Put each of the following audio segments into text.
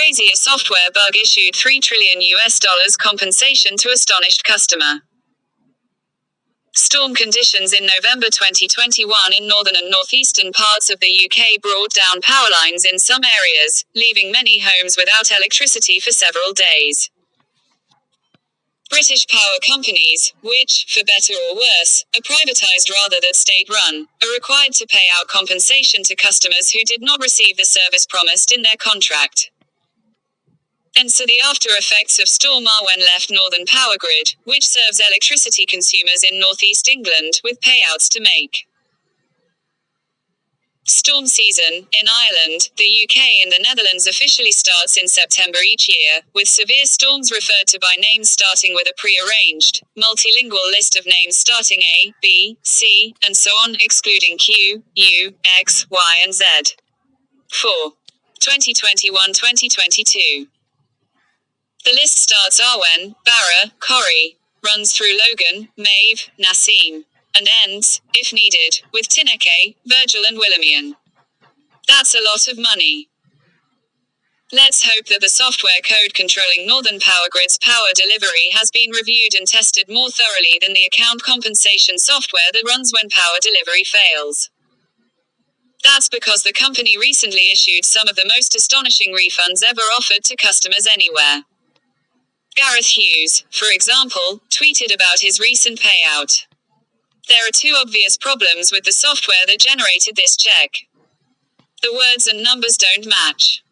Crazy, a software bug issued $3 trillion compensation to astonished customer. Storm conditions in November 2021 in northern and northeastern parts of the UK brought down power lines in some areas, leaving many homes without electricity for several days. British power companies, which, for better or worse, are privatised rather than state-run, are required to pay out compensation to customers who did not receive the service promised in their contract. And so the after-effects of Storm Arwen left Northern Power Grid, which serves electricity consumers in northeast England, with payouts to make. Storm season, in Ireland, the UK and the Netherlands officially starts in September each year, with severe storms referred to by names starting with a pre-arranged, multilingual list of names starting A, B, C, and so on, excluding Q, U, X, Y and Z. 4. 2021-2022. The list starts Arwen, Barra, Corrie, runs through Logan, Maeve, Nassim, and ends, if needed, with Tineke, Virgil and Willoughby. That's a lot of money. Let's hope that the software code controlling Northern Power Grid's power delivery has been reviewed and tested more thoroughly than the account compensation software that runs when power delivery fails. That's because the company recently issued some of the most astonishing refunds ever offered to customers anywhere. Gareth Hughes, for example, tweeted about his recent payout. There are two obvious problems with the software that generated this check. The words and numbers don't match.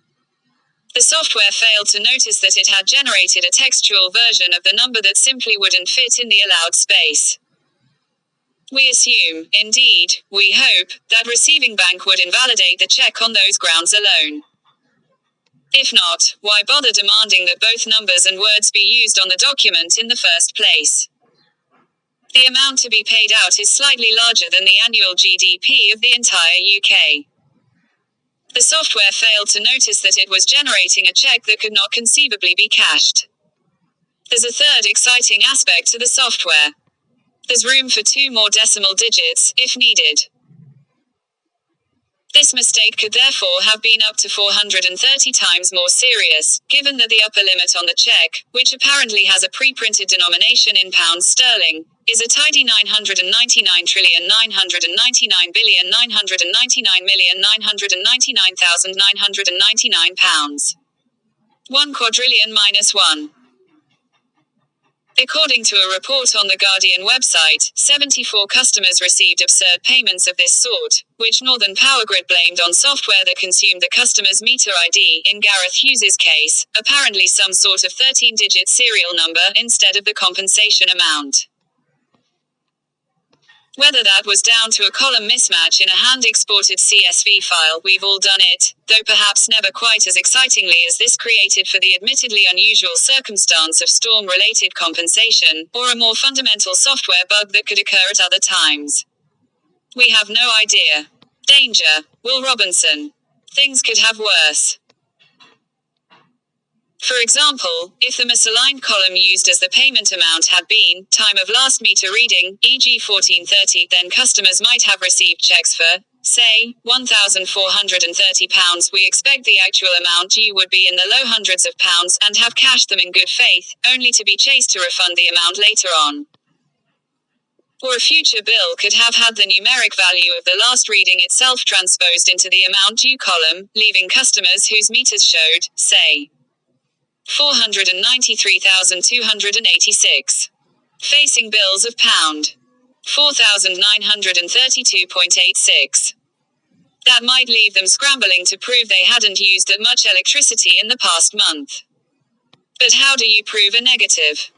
The software failed to notice that it had generated a textual version of the number that simply wouldn't fit in the allowed space. We assume, indeed, we hope, that receiving bank would invalidate the check on those grounds alone. If not, why bother demanding that both numbers and words be used on the document in the first place? The amount to be paid out is slightly larger than the annual GDP of the entire UK. The software failed to notice that it was generating a check that could not conceivably be cashed. There's a third exciting aspect to the software. There's room for 2 more decimal digits, if needed. This mistake could therefore have been up to 430 times more serious, given that the upper limit on the check, which apparently has a pre-printed denomination in pounds sterling, is a tidy 999,999,999,999,999 pounds. 1 quadrillion minus 1. According to a report on the Guardian website, 74 customers received absurd payments of this sort, which Northern Power Grid blamed on software that consumed the customer's meter ID, in Gareth Hughes's case, apparently some sort of 13-digit serial number instead of the compensation amount. Whether that was down to a column mismatch in a hand-exported CSV file, we've all done it, though perhaps never quite as excitingly as this created for the admittedly unusual circumstance of storm-related compensation, or a more fundamental software bug that could occur at other times. We have no idea. Danger, Will Robinson. Things could have worse. For example, if the misaligned column used as the payment amount had been time of last meter reading, e.g. 1430, then customers might have received checks for, say, £1,430. We expect the actual amount due would be in the low hundreds of pounds and have cashed them in good faith, only to be chased to refund the amount later on. Or a future bill could have had the numeric value of the last reading itself transposed into the amount due column, leaving customers whose meters showed, say, 493,286. Facing bills of pound 4,932.86. That might leave them scrambling to prove they hadn't used that much electricity in the past month. But how do you prove a negative?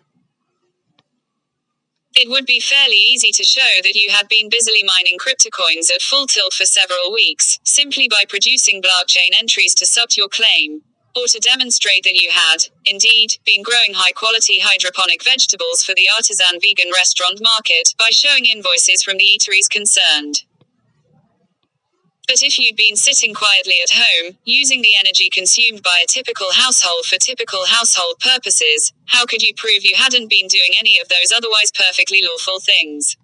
It would be fairly easy to show that you had been busily mining cryptocoins at full tilt for several weeks, simply by producing blockchain entries to support your claim. Or to demonstrate that you had, indeed, been growing high-quality hydroponic vegetables for the artisan vegan restaurant market, by showing invoices from the eateries concerned. But if you'd been sitting quietly at home, using the energy consumed by a typical household for typical household purposes, how could you prove you hadn't been doing any of those otherwise perfectly lawful things?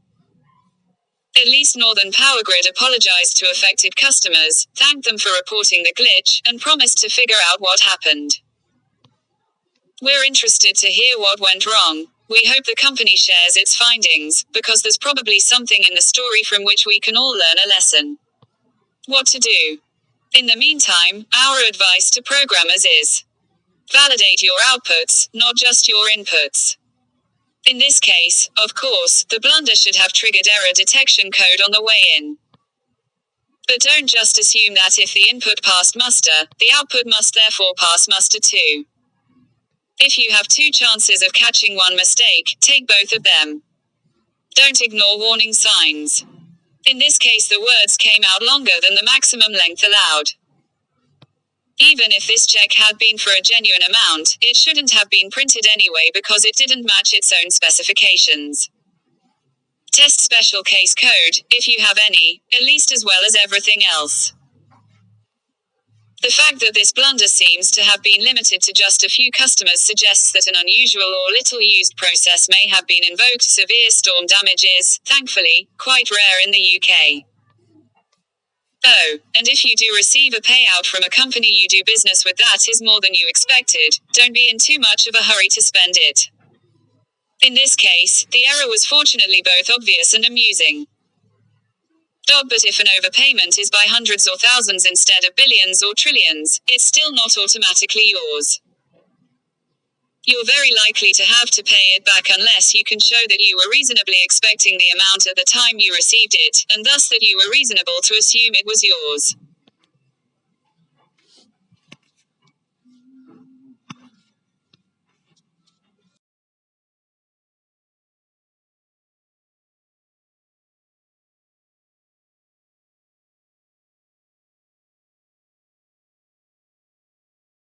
At least Northern Power Grid apologized to affected customers, thanked them for reporting the glitch, and promised to figure out what happened. We're interested to hear what went wrong. We hope the company shares its findings, because there's probably something in the story from which we can all learn a lesson. What to do? In the meantime, our advice to programmers is: validate your outputs, not just your inputs. In this case, of course, the blunder should have triggered error detection code on the way in. But don't just assume that if the input passed muster, the output must therefore pass muster too. If you have 2 chances of catching one mistake, take both of them. Don't ignore warning signs. In this case, the words came out longer than the maximum length allowed. Even if this check had been for a genuine amount, it shouldn't have been printed anyway because it didn't match its own specifications. Test special case code, if you have any, at least as well as everything else. The fact that this blunder seems to have been limited to just a few customers suggests that an unusual or little used process may have been invoked. Severe storm damage is, thankfully, quite rare in the UK. Oh, and if you do receive a payout from a company you do business with that is more than you expected, don't be in too much of a hurry to spend it. In this case, the error was fortunately both obvious and amusing. But if an overpayment is by hundreds or thousands instead of billions or trillions, it's still not automatically yours. You're very likely to have to pay it back unless you can show that you were reasonably expecting the amount at the time you received it, and thus that you were reasonable to assume it was yours.